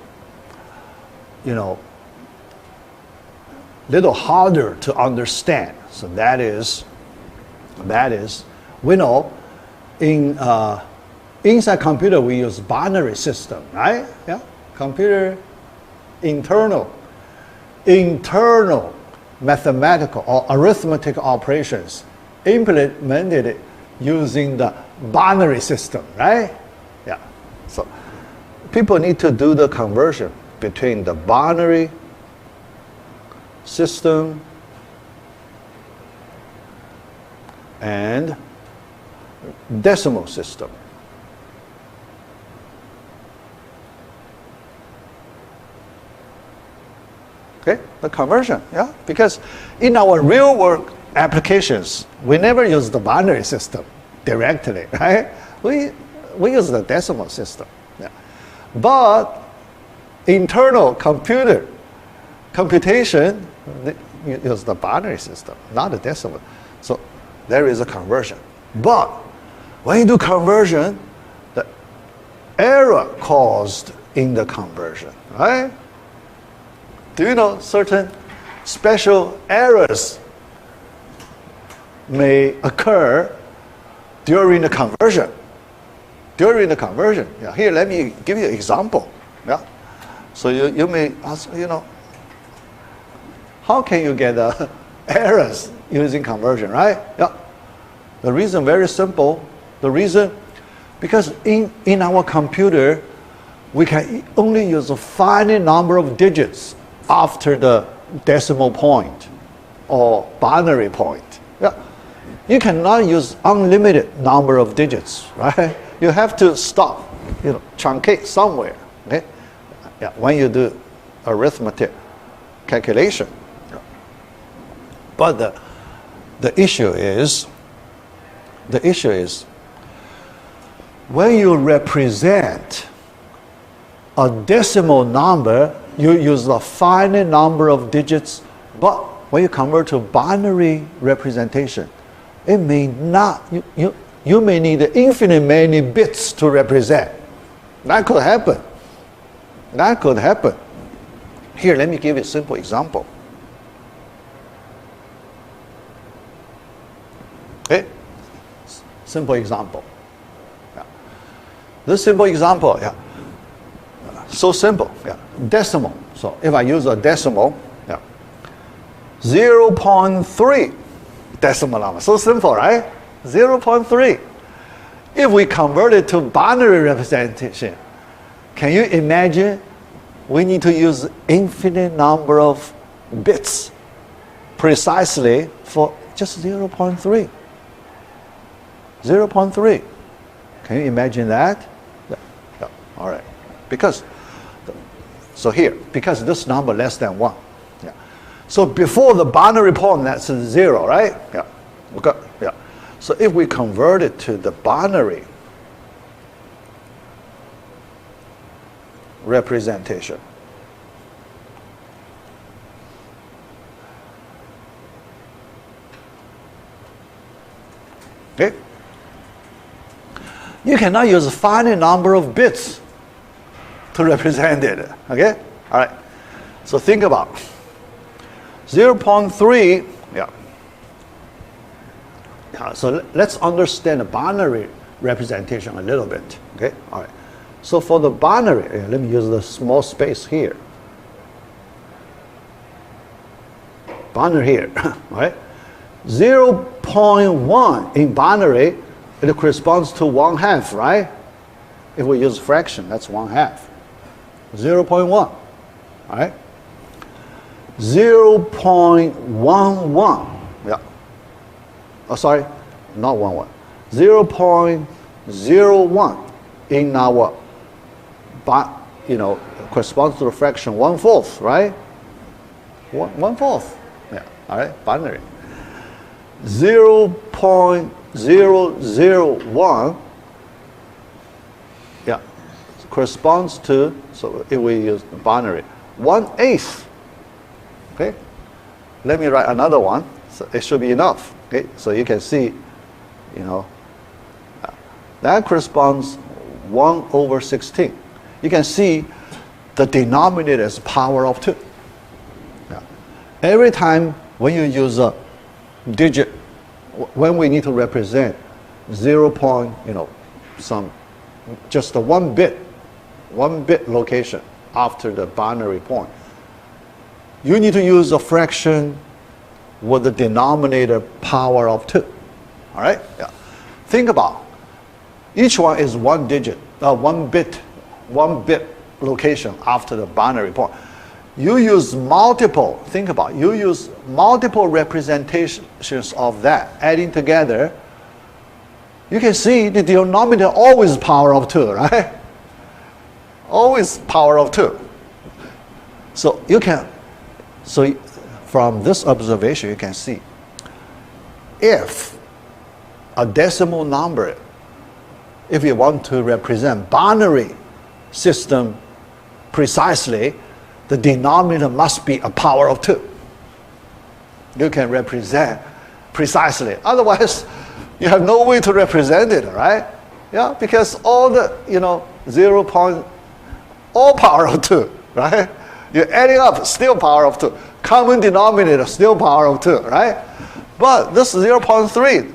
harder to understand. So that is we know inside computer we use binary system, right? Yeah, computer internal mathematical or arithmetic operations implemented using the binary system, right? Yeah. So people need to do the conversion between the binary system and decimal system. Okay, the conversion, yeah? Because in our real world applications, we never use the binary system directly, right? We use the decimal system. Yeah. But internal computation, use the binary system, not the decimal. So there is a conversion. But when you do conversion, the error caused in the conversion, right? Do you know certain special errors may occur during the conversion? During the conversion. Yeah, here, let me give you an example. Yeah. So you may ask, how can you get errors using conversion, right? Yeah. The reason very simple. The reason, because in our computer, we can only use a finite number of digits after the decimal point or binary point. Yeah. You cannot use unlimited number of digits, right? You have to stop, truncate somewhere, okay? Yeah, when you do arithmetic calculation. But the issue is when you represent a decimal number, you use a finite number of digits, but when you convert to binary representation, it may not, you may need infinite many bits to represent. That could happen. That could happen. Here, let me give you a simple example. Okay? Simple example. Yeah. This simple example, yeah. So simple, yeah. Decimal. So if I use a decimal, yeah. 0.3 decimal number. So simple, right? 0.3. If we convert it to binary representation, can you imagine we need to use infinite number of bits precisely for just 0.3? 0.3. Can you imagine that? Yeah. All right. Because this number less than 1. Yeah. So before the binary point, that's 0, right? Yeah. Okay. Yeah. So if we convert it to the binary representation, okay? You cannot use a finite number of bits to represent it, okay? All right. So think about 0.3, yeah. So let's understand the binary representation a little bit, okay? All right. So for the binary, let me use the small space here. Binary here, all right? 0.1 in binary, it corresponds to 1/2, right? If we use fraction, that's 1/2. 0.1, all right? 0.11, yeah. Oh, sorry, not 11. 0.01 in our, corresponds to the fraction 1/4, right? 1/4, yeah, all right, binary. 0.001, yeah, corresponds to, so if we use the binary, 1/8, okay? Let me write another one, so it should be enough, okay? So you can see, that corresponds 1/16. You can see the denominator is power of 2. Yeah. Every time when you use a digit, when we need to represent 0. Just a 1 bit location after the binary point, you need to use a fraction with the denominator power of 2. All right? Yeah. Think about each one is 1 digit, 1 bit location after the binary point. You use multiple, think about it, you use multiple representations of that, adding together, you can see the denominator always power of 2, right? Always power of 2. So from this observation, you can see if a decimal number, if you want to represent binary system precisely, the denominator must be a power of 2. you can represent precisely. Otherwise, you have no way to represent it, right? Yeah, because all the, 0 point, all power of 2, right? You're adding up, still power of 2. Common denominator, still power of 2, right? But this 0.3,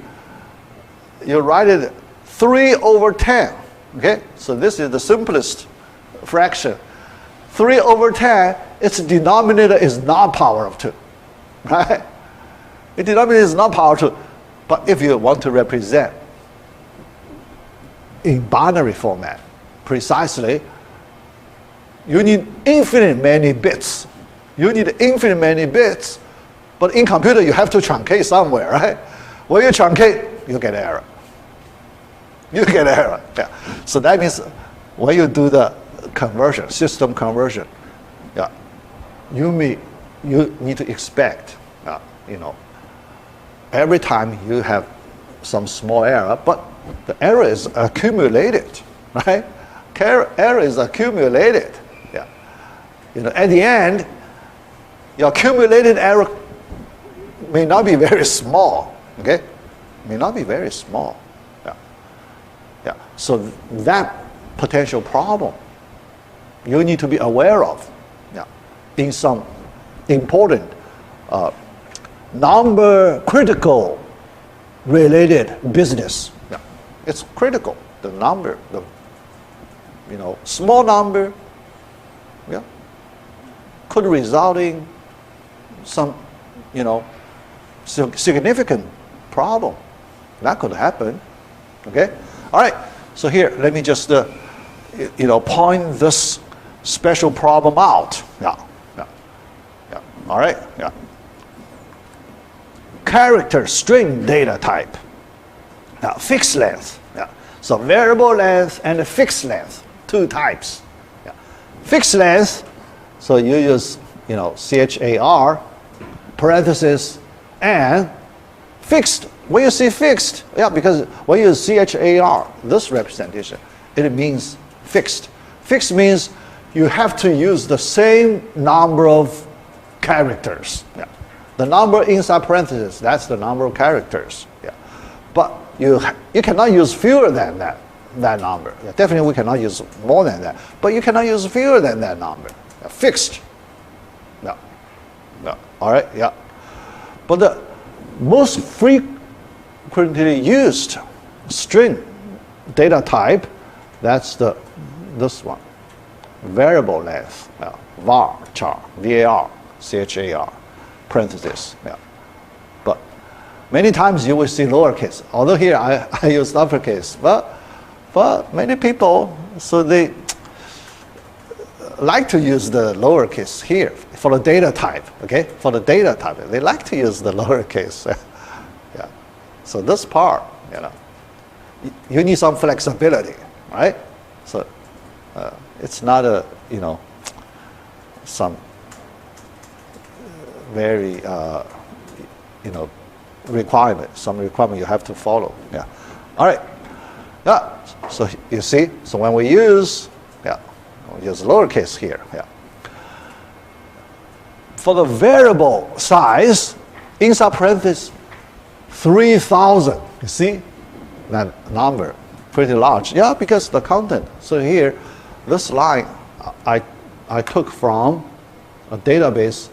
you write it 3 over 10, okay? So this is the simplest fraction. 3 over 10, its denominator is not power of 2, right? Its denominator is not power of 2. But if you want to represent in binary format precisely, you need infinite many bits. You need infinite many bits, but in computer you have to truncate somewhere, right? When you truncate, you get error. You get error. Yeah. So that means when you do the conversion, system conversion, yeah, you need to expect, every time you have some small error, but the error is accumulated, right? Error is accumulated. Yeah. At the end, your accumulated error may not be very small. Okay, may not be very small. Yeah. Yeah. So that potential problem, you need to be aware of. Yeah. In some important number critical related business. Yeah. It's critical. The number, small number, yeah, could result in some, significant problem. That could happen. Okay? All right. So here, let me just, point this special problem out. Yeah. Yeah. Yeah. All right. Yeah. Character string data type. Now, fixed length. Yeah. So variable length and fixed length, 2 types. Yeah. Fixed length, so you use, CHAR, parenthesis, and fixed. When you see fixed, yeah, because when you use CHAR, this representation, it means fixed. Fixed means you have to use the same number of characters. Yeah. The number inside parentheses, that's the number of characters. Yeah. But you cannot use fewer than that number. Yeah, definitely we cannot use more than that. But you cannot use fewer than that number. Yeah, fixed. Yeah. Yeah. All right, yeah. But the most frequently used string data type, that's this one. Variable length. Yeah. var, char, var, char. Parentheses, yeah. But many times you will see lowercase. Although here I use uppercase, but many people, so they like to use the lowercase here for the data type. Okay, for the data type, they like to use the lowercase. Yeah. So this part, you need some flexibility, right? So it's not a some very requirement, some requirement you have to follow. Yeah. All right. Yeah. So you see, so when we use lowercase here. Yeah. For the variable size, inside parentheses, 3,000. You see that number, pretty large. Yeah, because the content. So here, this line I took from a database,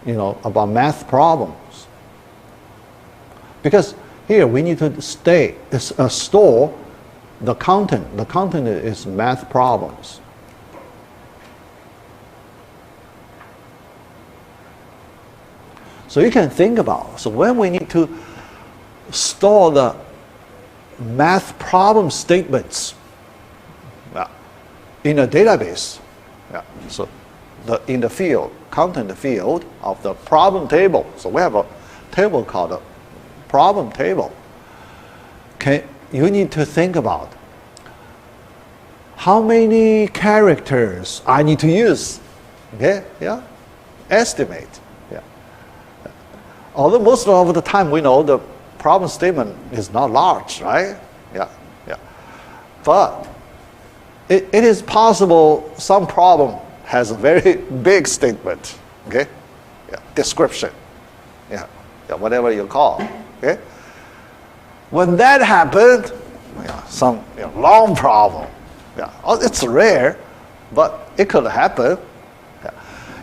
about math problems. Because here we need to store the content. The content is math problems. So you can think about, so when we need to store the math problem statements in a database, so in the field, content field of the problem table. So we have a table called a problem table. You need to think about how many characters I need to use. Okay, yeah, estimate. Yeah. Although most of the time we know the problem statement is not large, right? Yeah, yeah. But it is possible some problem has a very big statement, okay? Yeah, description. Yeah. yeah, whatever you call. Okay. When that happened, some long problem. Yeah, it's rare, but it could happen. Yeah.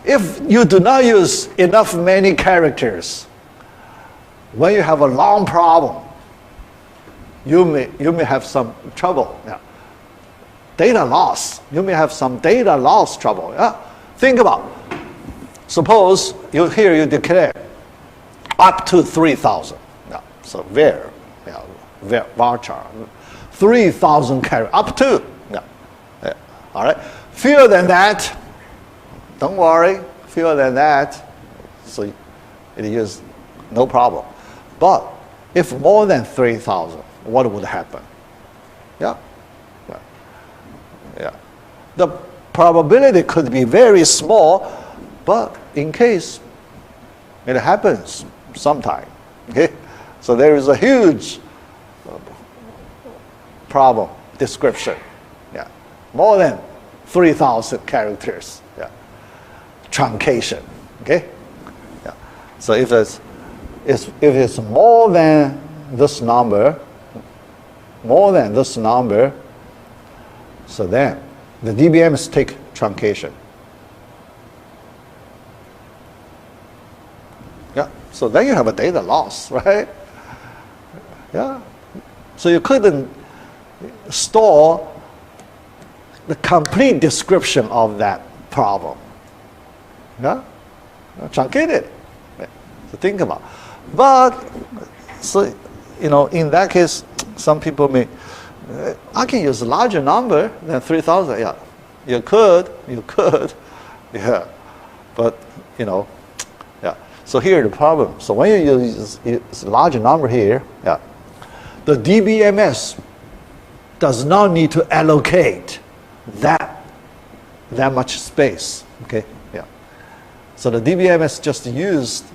If you do not use enough many characters, when you have a long problem, you may have some trouble. Yeah. Data loss. You may have some data loss trouble. Yeah. Think about. Suppose you declare up to 3,000. Yeah. So var, varchar, 3,000 characters up to. Yeah. Yeah. All right. Fewer than that, don't worry. Fewer than that, so it is no problem. But if more than 3,000, what would happen? Yeah. Yeah. The probability could be very small, but in case it happens sometime. Okay? So there is a huge problem description. Yeah. More than 3,000 characters. Yeah. Truncation. Okay? Yeah. So if it's more than this number, so then the DBMs take truncation. Yeah. So then you have a data loss, right? Yeah. So you couldn't store the complete description of that problem. Yeah? Truncated. So think about it. But, so, in that case, some people may, I can use a larger number than 3,000. Yeah, you could, yeah. But, yeah. So here the problem. So when you use a larger number here, yeah, the DBMS does not need to allocate that much space. Okay, yeah. So the DBMS just used,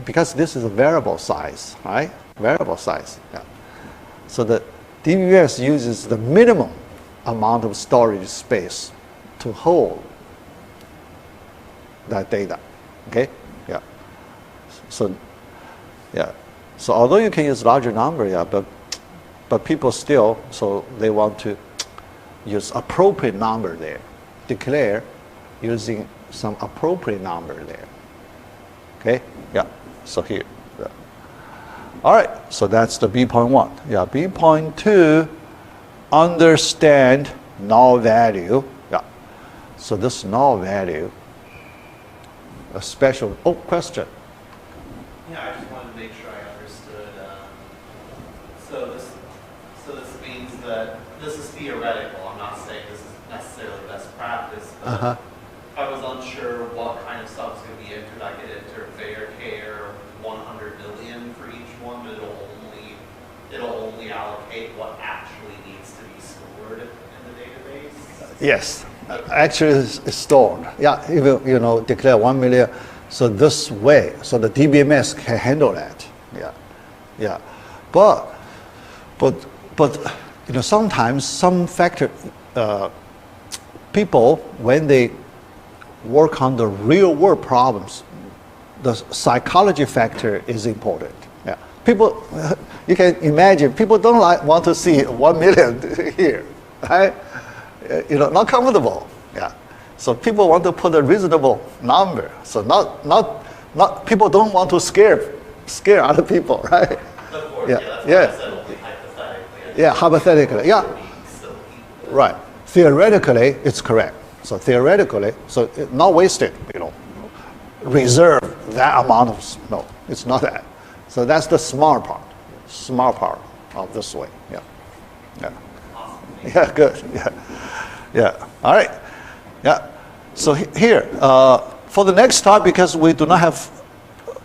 because this is a variable size, right? Variable size. Yeah. So the DBMS uses the minimum amount of storage space to hold that data. Okay? Yeah. So yeah. So although you can use larger number, yeah, but people still, so they want to use appropriate number there. Declare using some appropriate number there. Okay? Yeah. So here. Yeah. All right. So that's the B.1. Yeah. B.2, understand null value. Yeah. So this null value, a special question.
Yeah, I just wanted to make sure I understood. So this means that this is theoretical. I'm not saying this is necessarily best practice, but if I was unsure what kind of stuff is going to be entered, I could enter var 100 million for each one, but it'll only allocate what actually needs to be stored in the database.
Yes, actually it's stored. Yeah, if you declare 1 million, so this way, so the DBMS can handle that. Yeah, yeah, but sometimes some factor people when they work on the real world problems, the psychology factor is important. Yeah, people, you can imagine people don't want to see 1 million here, right? Not comfortable. Yeah. So people want to put a reasonable number. So not people don't want to scare other people, right?
Of course,
yeah.
That's
Yeah.
why I said only hypothetically.
Yeah, hypothetically. Yeah. Right. Theoretically, it's correct. So theoretically, so not wasted. Reserve that amount of no. It's not that. So that's the smart part. Smart part of this way. Yeah. Yeah. Yeah. Good. Yeah. Yeah. All right. Yeah. So here, for the next time, because we do not have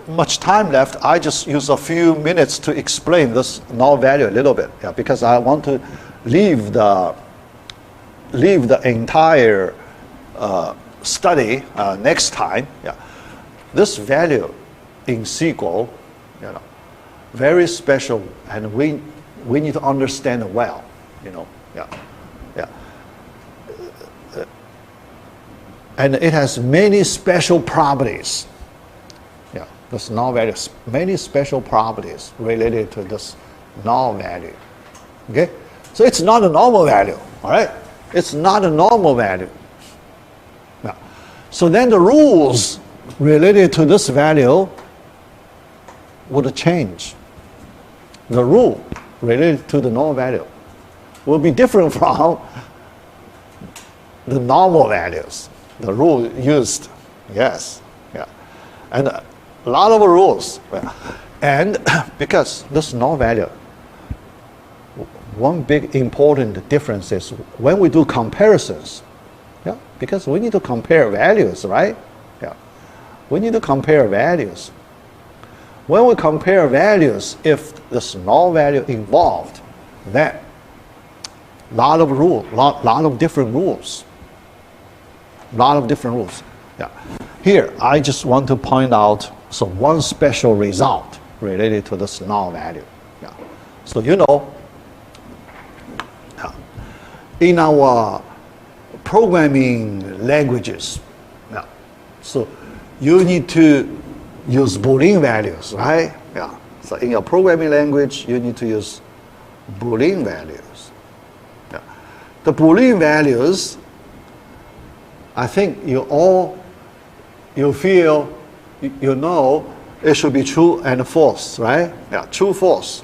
much time left, I just use a few minutes to explain this null value a little bit. Yeah, because I want to leave the entire study next time. Yeah. This value in SQL, very special, and we need to understand it well. Yeah. Yeah. And it has many special properties. Yeah, This null value, many special properties related to this null value. Okay? So it's not a normal value, all right? It's not a normal value. Now, so then the rules related to this value would change. The rule related to the null value will be different from the normal values. The rule used, yes, yeah. And a lot of rules. And because this null value, one big important difference is when we do comparisons, yeah, because we need to compare values, right? Yeah, we need to compare values. When we compare values, if this null value involved, then lot of different rules. Yeah. Here, I just want to point out one special result related to this null value. Yeah. So you know, in our programming languages, yeah, so you need to use Boolean values, right? Yeah. So in your programming language, you need to use Boolean values. Yeah. The Boolean values, I think you feel, you know, it should be true and false, right? Yeah, true, false.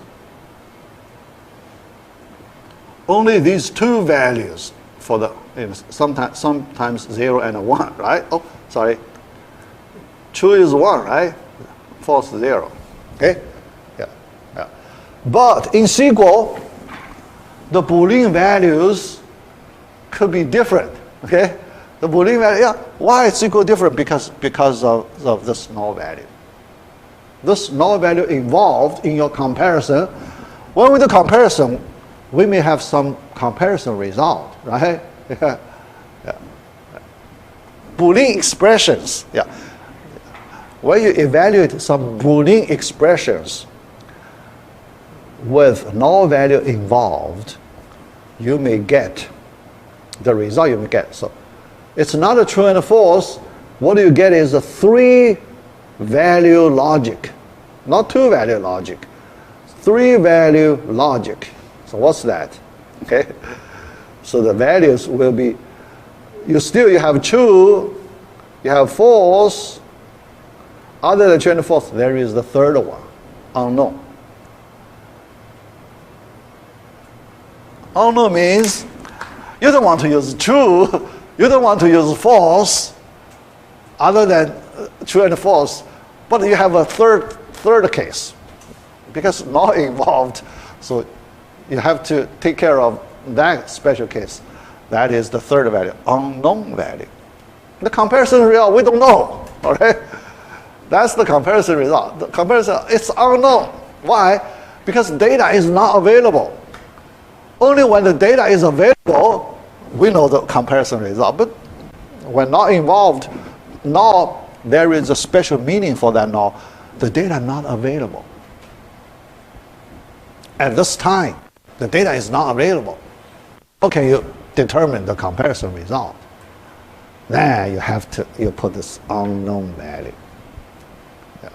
Only these two values for the, sometimes 0 and 1, right? Oh, sorry. True is 1, right? False 0. Okay? Yeah. Yeah. But in SQL, the Boolean values could be different. Okay? The Boolean value, yeah. Why is SQL different? Because of this null value. This null value involved in your comparison. When we do comparison, we may have some comparison result, right? Yeah. Yeah. Boolean expressions, yeah. When you evaluate some Boolean expressions with null value involved, you may get the result you may get. So it's not a true and a false. What you get is a 3-value logic, not 2-value logic, 3-value logic. So what's that? Okay. So the values will be, you have true, you have false. Other than true and false, there is the third one, unknown. Unknown means you don't want to use true, you don't want to use false, other than true and false, but you have a third case, because not involved, so you have to take care of that special case. That is the third value, unknown value. The comparison result, we don't know, all right? That's the comparison result. The comparison, it's unknown. Why? Because data is not available. Only when the data is available, we know the comparison result. But when not involved, now there is a special meaning for that now. The data not available. At this time, the data is not available. How can you determine the comparison result? Then you put this unknown value. Yeah.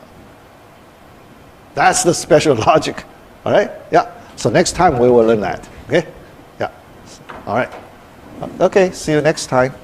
That's the special logic. All right? Yeah. So next time we will learn that. Okay? Yeah. All right. Okay, see you next time.